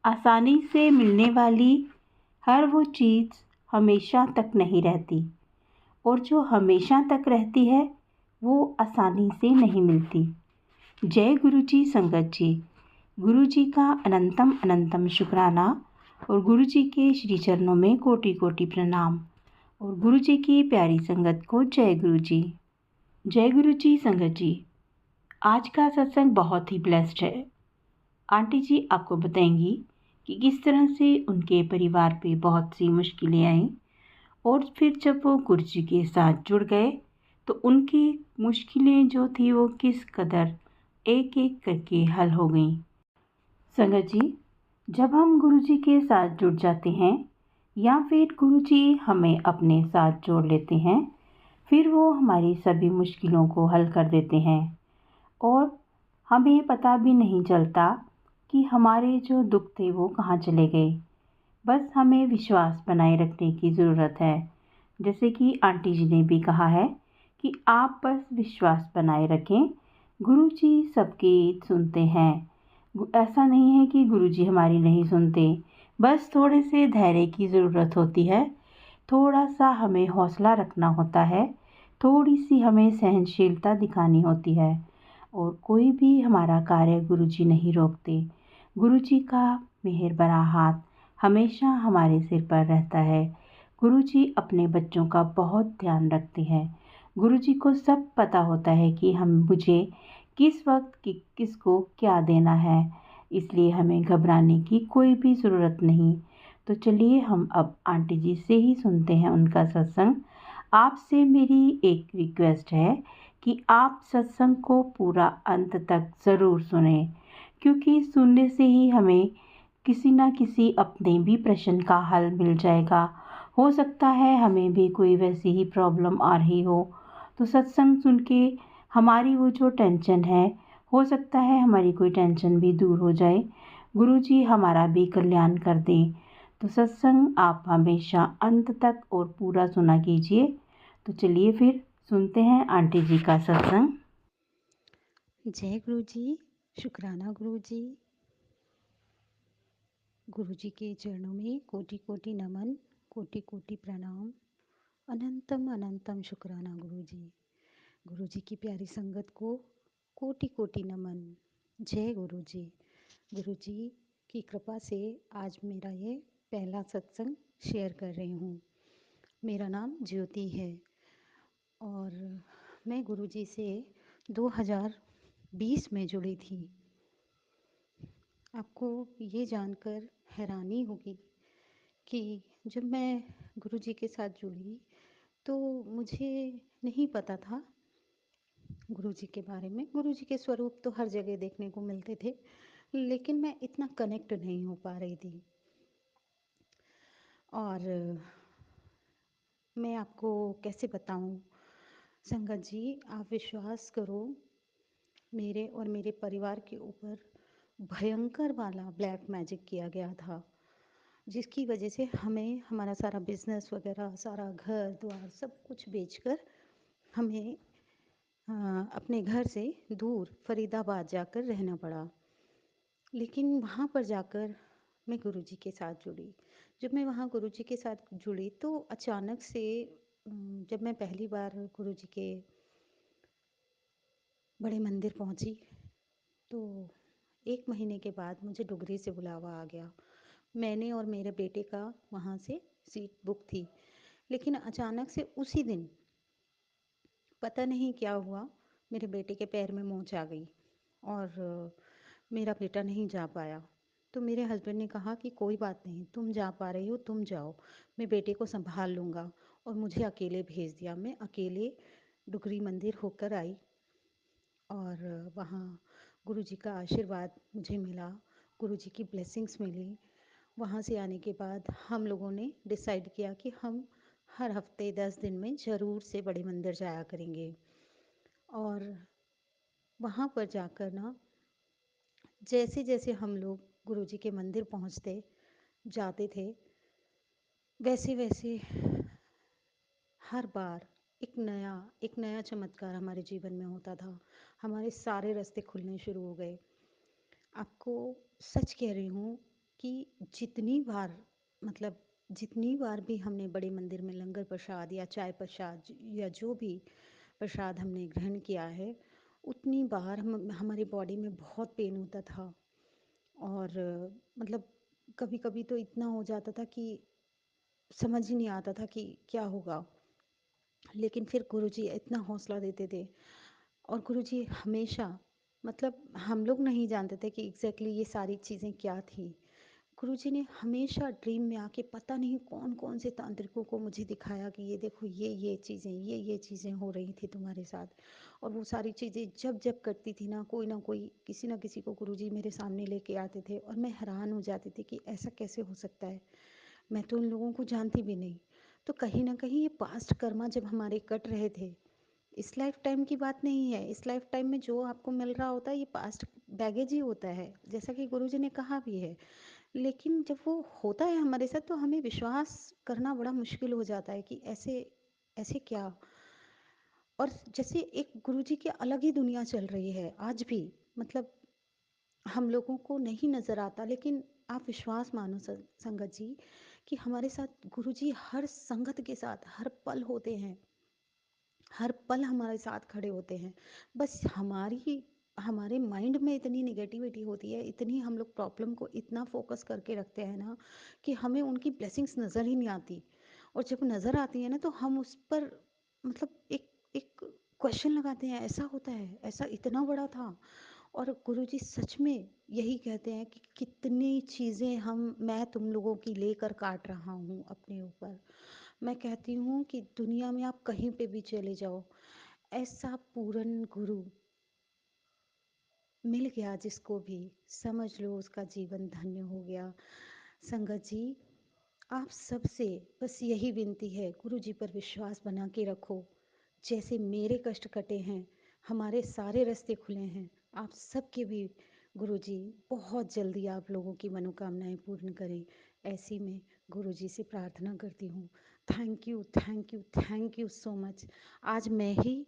आसानी से मिलने वाली हर वो चीज़ हमेशा तक नहीं रहती और जो हमेशा तक रहती है वो आसानी से नहीं मिलती। जय गुरु जी संगत जी। गुरु जी का अनंतम अनंतम शुक्राना और गुरु जी के श्री चरणों में कोटि कोटि प्रणाम और गुरु जी की प्यारी संगत को जय गुरु जी। जय गुरु जी संगत जी। आज का सत्संग बहुत ही ब्लेस्ड है। आंटी जी आपको बताएंगी कि किस तरह से उनके परिवार पे बहुत सी मुश्किलें आईं और फिर जब वो गुरु जी के साथ जुड़ गए तो उनकी मुश्किलें जो थी वो किस कदर एक एक करके हल हो गईं। संगत जी, जब हम गुरु जी के साथ जुड़ जाते हैं या फिर गुरु जी हमें अपने साथ जोड़ लेते हैं, फिर वो हमारी सभी मुश्किलों को हल कर देते हैं और हमें पता भी नहीं चलता कि हमारे जो दुख थे वो कहाँ चले गए। बस हमें विश्वास बनाए रखने की ज़रूरत है। जैसे कि आंटी जी ने भी कहा है कि आप बस विश्वास बनाए रखें, गुरु जी सबकी सुनते हैं। ऐसा नहीं है कि गुरु जी हमारी नहीं सुनते, बस थोड़े से धैर्य की ज़रूरत होती है, थोड़ा सा हमें हौसला रखना होता है, थोड़ी सी हमें सहनशीलता दिखानी होती है और कोई भी हमारा कार्य गुरु जी नहीं रोकते। गुरु जी का मेहर भरा हाथ हमेशा हमारे सिर पर रहता है। गुरु जी अपने बच्चों का बहुत ध्यान रखते हैं। गुरु जी को सब पता होता है कि मुझे किस वक्त किसको क्या देना है, इसलिए हमें घबराने की कोई भी ज़रूरत नहीं। तो चलिए हम अब आंटी जी से ही सुनते हैं उनका सत्संग। आपसे मेरी एक रिक्वेस्ट है कि आप सत्संग को पूरा अंत तक ज़रूर सुनें, क्योंकि सुनने से ही हमें किसी ना किसी अपने भी प्रश्न का हल मिल जाएगा। हो सकता है हमें भी कोई वैसी ही प्रॉब्लम आ रही हो, तो सत्संग सुन के हमारी वो जो टेंशन है, हो सकता है हमारी कोई टेंशन भी दूर हो जाए, गुरु जी हमारा भी कल्याण कर दें। तो सत्संग आप हमेशा अंत तक और पूरा सुना कीजिए। तो चलिए फिर सुनते हैं आंटी जी का सत्संग। जय गुरु जी, शुक्राना गुरु जी। गुरु जी के चरणों में कोटि कोटि नमन, कोटि कोटि प्रणाम, अनंतम अनंतम शुक्राना गुरु जी। गुरु जी की प्यारी संगत को कोटि कोटि नमन। जय गुरु जी। गुरु जी की कृपा से आज मेरा ये पहला सत्संग शेयर कर रही हूँ। मेरा नाम ज्योति है और मैं गुरु जी से 2020 में जुड़ी थी। आपको ये जानकर हैरानी होगी कि जब मैं गुरु जी के साथ जुड़ी तो मुझे नहीं पता था गुरु जी के बारे में। गुरु जी के स्वरूप तो हर जगह देखने को मिलते थे, लेकिन मैं इतना कनेक्ट नहीं हो पा रही थी। और मैं आपको कैसे बताऊं, संगत जी आप विश्वास करो, मेरे और मेरे परिवार के ऊपर भयंकर वाला ब्लैक मैजिक किया गया था, जिसकी वजह से हमें हमारा सारा बिजनेस वगैरह, सारा घर द्वार सब कुछ बेचकर हमें अपने घर से दूर फरीदाबाद जाकर रहना पड़ा। लेकिन वहाँ पर जाकर मैं गुरु जी के साथ जुड़ी। जब मैं वहाँ गुरु जी के साथ जुड़ी तो अचानक से जब मैं पहली बार गुरु जी के बड़े मंदिर पहुँची तो 1 महीने के बाद मुझे डुगरी से बुलावा आ गया। मैंने और मेरे बेटे का वहाँ से सीट बुक थी, लेकिन अचानक से उसी दिन पता नहीं क्या हुआ, मेरे बेटे के पैर में मोच आ गई और मेरा बेटा नहीं जा पाया। तो मेरे हस्बैंड ने कहा कि कोई बात नहीं, तुम जा पा रही हो, तुम जाओ, मैं बेटे को संभाल लूँगा, और मुझे अकेले भेज दिया। मैं अकेले डुगरी मंदिर होकर आई और वहाँ गुरु जी का आशीर्वाद मुझे मिला, गुरु जी की ब्लेसिंग्स मिली। वहाँ से आने के बाद हम लोगों ने डिसाइड किया कि हम हर हफ्ते 10 दिन में ज़रूर से बड़े मंदिर जाया करेंगे। और वहाँ पर जाकर ना, जैसे जैसे हम लोग गुरु जी के मंदिर पहुँचते जाते थे, वैसे वैसे हर बार एक नया चमत्कार हमारे जीवन में होता था। हमारे सारे रास्ते खुलने शुरू हो गए। आपको सच कह रही हूँ, कि जितनी बार मतलब जितनी बार भी हमने बड़े मंदिर में लंगर प्रसाद या चाय प्रसाद या जो भी प्रसाद हमने ग्रहण किया है, उतनी बार हम हमारी बॉडी में बहुत पेन होता था। और मतलब कभी-कभी तो इतना हो जाता था कि समझ ही नहीं आता था कि क्या होगा। लेकिन फिर गुरुजी इतना हौसला देते थे, और गुरुजी हमेशा मतलब हम लोग नहीं जानते थे कि एग्जैक्टली ये सारी चीज़ें क्या थी। गुरुजी ने हमेशा ड्रीम में आके पता नहीं कौन कौन से तांत्रिकों को मुझे दिखाया कि ये देखो ये चीज़ें ये चीज़ें हो रही थी तुम्हारे साथ। और वो सारी चीज़ें जब जब करती थी ना कोई किसी ना किसी को गुरुजी मेरे सामने लेके आते थे, और मैं हैरान हो जाती थी कि ऐसा कैसे हो सकता है। मैं तो उन लोगों को जानती भी नहीं। तो कहीं ना कहीं ये पास्ट कर्मा जब हमारे कट रहे थे, इस लाइफ टाइम की बात नहीं है। इस लाइफ टाइम में जो आपको मिल रहा होता है ये पास्ट बैगेज ही होता है, जैसा कि गुरुजी ने कहा भी है। लेकिन जब वो होता है हमारे साथ तो हमें विश्वास करना बड़ा मुश्किल हो जाता है कि ऐसे ऐसे क्या। और जैसे एक गुरुजी की अलग ही दुनिया चल रही है आज भी। मतलब हम लोगों को नहीं नज़र आता, लेकिन आप विश्वास मानो संगत जी कि हमारे साथ गुरुजी हर संगत के साथ हर पल होते हैं। हर पल हमारे साथ खड़े होते हैं। बस हमारे माइंड में इतनी निगेटिविटी होती है, इतनी हम लोग प्रॉब्लम को इतना फोकस करके रखते हैं ना कि हमें उनकी ब्लेसिंग्स नज़र ही नहीं आती। और जब नज़र आती है ना तो हम उस पर मतलब एक एक क्वेश्चन लगाते हैं, ऐसा होता है, ऐसा इतना बड़ा था। और गुरुजी सच में यही कहते हैं कि कितनी चीज़ें मैं तुम लोगों की लेकर काट रहा हूँ अपने ऊपर। मैं कहती हूँ कि दुनिया में आप कहीं पे भी चले जाओ, ऐसा पूर्ण गुरु मिल गया जिसको भी, समझ लो उसका जीवन धन्य हो गया। संगत जी, आप सबसे बस यही विनती है, गुरु जी पर विश्वास बना के रखो। जैसे मेरे कष्ट कटे हैं, हमारे सारे रास्ते खुले हैं, आप सबके भी गुरु जी बहुत जल्दी आप लोगों की मनोकामनाएं पूर्ण करें, ऐसी मैं गुरु जी से प्रार्थना करती हूँ। Thank you thank you thank you so much. आज मैं ही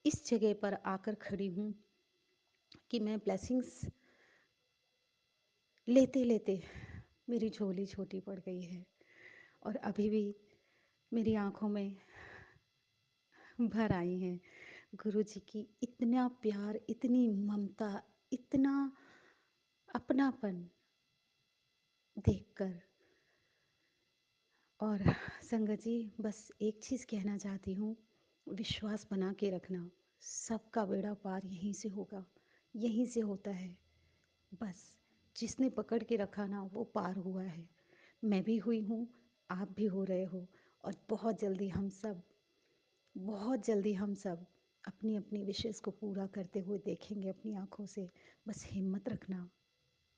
इस जगह पर आकर खड़ी हूँ कि मैं ब्लेसिंग्स लेते लेते मेरी झोली छोटी पड़ गई है, और अभी भी मेरी आंखों में भर आई हैं गुरु जी की इतना प्यार, इतनी ममता, इतना अपनापन देखकर। और संगत जी, बस एक चीज़ कहना चाहती हूँ, विश्वास बना के रखना। सबका बेड़ा पार यहीं से होगा, यहीं से होता है। बस जिसने पकड़ के रखा ना वो पार हुआ है। मैं भी हुई हूँ, आप भी हो रहे हो। और बहुत जल्दी हम सब अपनी अपनी विशेष को पूरा करते हुए देखेंगे अपनी आँखों से। बस हिम्मत रखना,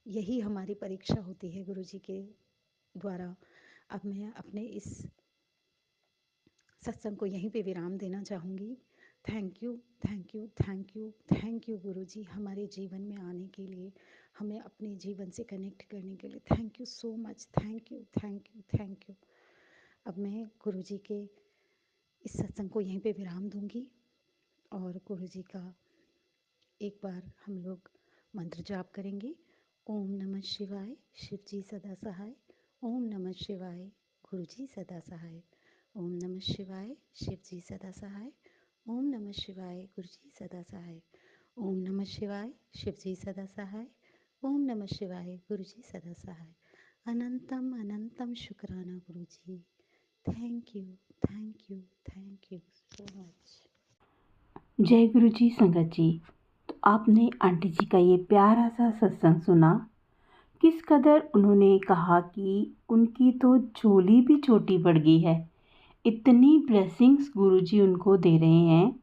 यही हमारी परीक्षा होती है गुरु जी के द्वारा। अब मैं अपने इस सत्संग को यहीं पे विराम देना चाहूँगी। Thank you thank you thank you thank you गुरु जी, हमारे जीवन में आने के लिए, हमें अपने जीवन से कनेक्ट करने के लिए। Thank you so much. Thank you thank you thank you. अब मैं गुरु जी के इस सत्संग को यहीं पे विराम दूंगी, और गुरु जी का एक बार हम लोग मंत्र जाप करेंगे। ओम नमः शिवाय, शिव जी सदा सहाय। ओम नमः शिवाय, गुरु जी सदा सहाय। ओम नमः शिवाय, शिव जी सदा सहाय। ओम नमः शिवाय, गुरु जी सदा सहाय। ओम नमः शिवाय, शिव जी सदा सहाय। ओम नमः शिवाय, गुरु जी सदा सहाय। अनंतम अनंतम शुक्राना गुरु जी। Thank you thank you thank you so much. जय गुरु जी। संगत जी, तो आपने आंटी जी का ये प्यारा सा सत्संग सुना। किस कदर उन्होंने कहा कि उनकी तो झोली भी छोटी पड़ गई है, इतनी ब्लेसिंग्स गुरु जी उनको दे रहे हैं।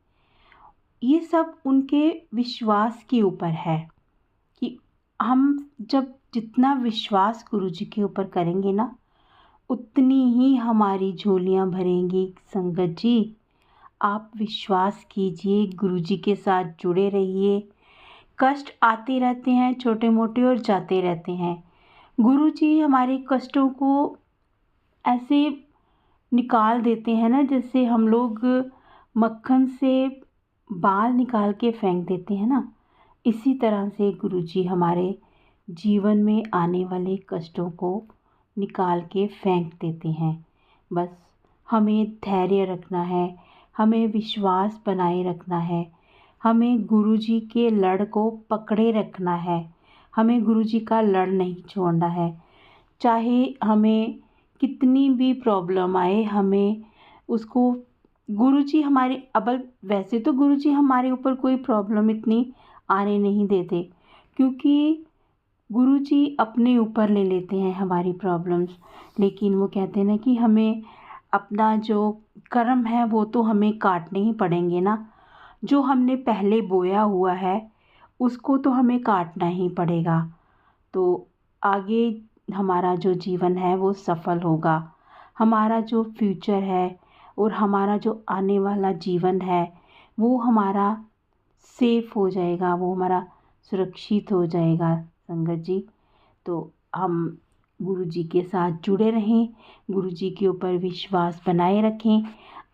ये सब उनके विश्वास के ऊपर है कि हम जब जितना विश्वास गुरु जी के ऊपर करेंगे ना, उतनी ही हमारी झोलियाँ भरेंगी। संगत जी, आप विश्वास कीजिए, गुरु जी के साथ जुड़े रहिए। कष्ट आते रहते हैं छोटे मोटे और जाते रहते हैं। गुरु जी हमारे कष्टों को ऐसे निकाल देते हैं ना, जैसे हम लोग मक्खन से बाल निकाल के फेंक देते हैं ना, इसी तरह से गुरु जी हमारे जीवन में आने वाले कष्टों को निकाल के फेंक देते हैं। बस हमें धैर्य रखना है, हमें विश्वास बनाए रखना है, हमें गुरुजी के लड़ को पकड़े रखना है, हमें गुरुजी का लड़ नहीं छोड़ना है। चाहे हमें कितनी भी प्रॉब्लम आए, हमें उसको गुरुजी हमारे वैसे तो गुरुजी हमारे ऊपर कोई प्रॉब्लम इतनी आने नहीं देते, क्योंकि गुरुजी अपने ऊपर ले लेते हैं हमारी प्रॉब्लम्स। लेकिन वो कहते हैं ना कि हमें अपना जो कर्म है वो तो हमें काटने ही पड़ेंगे ना। जो हमने पहले बोया हुआ है उसको तो हमें काटना ही पड़ेगा, तो आगे हमारा जो जीवन है वो सफल होगा। हमारा जो फ्यूचर है और हमारा जो आने वाला जीवन है वो हमारा सेफ हो जाएगा, वो हमारा सुरक्षित हो जाएगा संगत जी। तो हम गुरुजी के साथ जुड़े रहें, गुरुजी के ऊपर विश्वास बनाए रखें।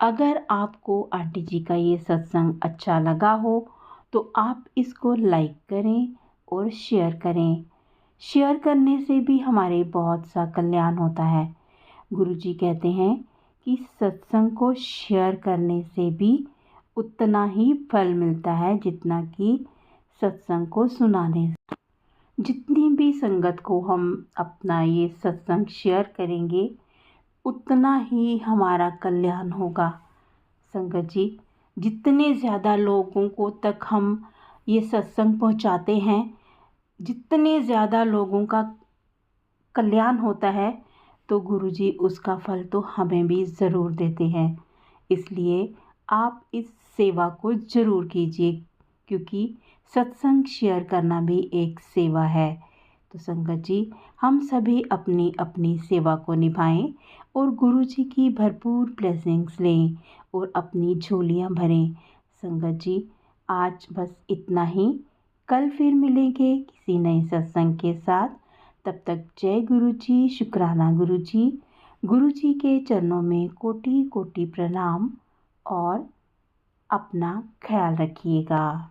अगर आपको आंटी जी का ये सत्संग अच्छा लगा हो तो आप इसको लाइक करें और शेयर करें। शेयर करने से भी हमारे बहुत सा कल्याण होता है। गुरुजी कहते हैं कि सत्संग को शेयर करने से भी उतना ही फल मिलता है जितना कि सत्संग को सुनाने से। जितनी भी संगत को हम अपना ये सत्संग शेयर करेंगे उतना ही हमारा कल्याण होगा संगत जी। जितने ज़्यादा लोगों को तक हम ये सत्संग पहुंचाते हैं, जितने ज़्यादा लोगों का कल्याण होता है, तो गुरुजी उसका फल तो हमें भी ज़रूर देते हैं। इसलिए आप इस सेवा को ज़रूर कीजिए, क्योंकि सत्संग शेयर करना भी एक सेवा है। तो संगत जी, हम सभी अपनी अपनी सेवा को निभाएं और गुरुजी की भरपूर ब्लेसिंग्स लें और अपनी झोलियां भरें। संगत जी, आज बस इतना ही। कल फिर मिलेंगे किसी नए सत्संग के साथ। तब तक जय गुरुजी, शुक्राना गुरुजी। गुरुजी के चरणों में कोटि कोटि प्रणाम और अपना ख्याल रखिएगा।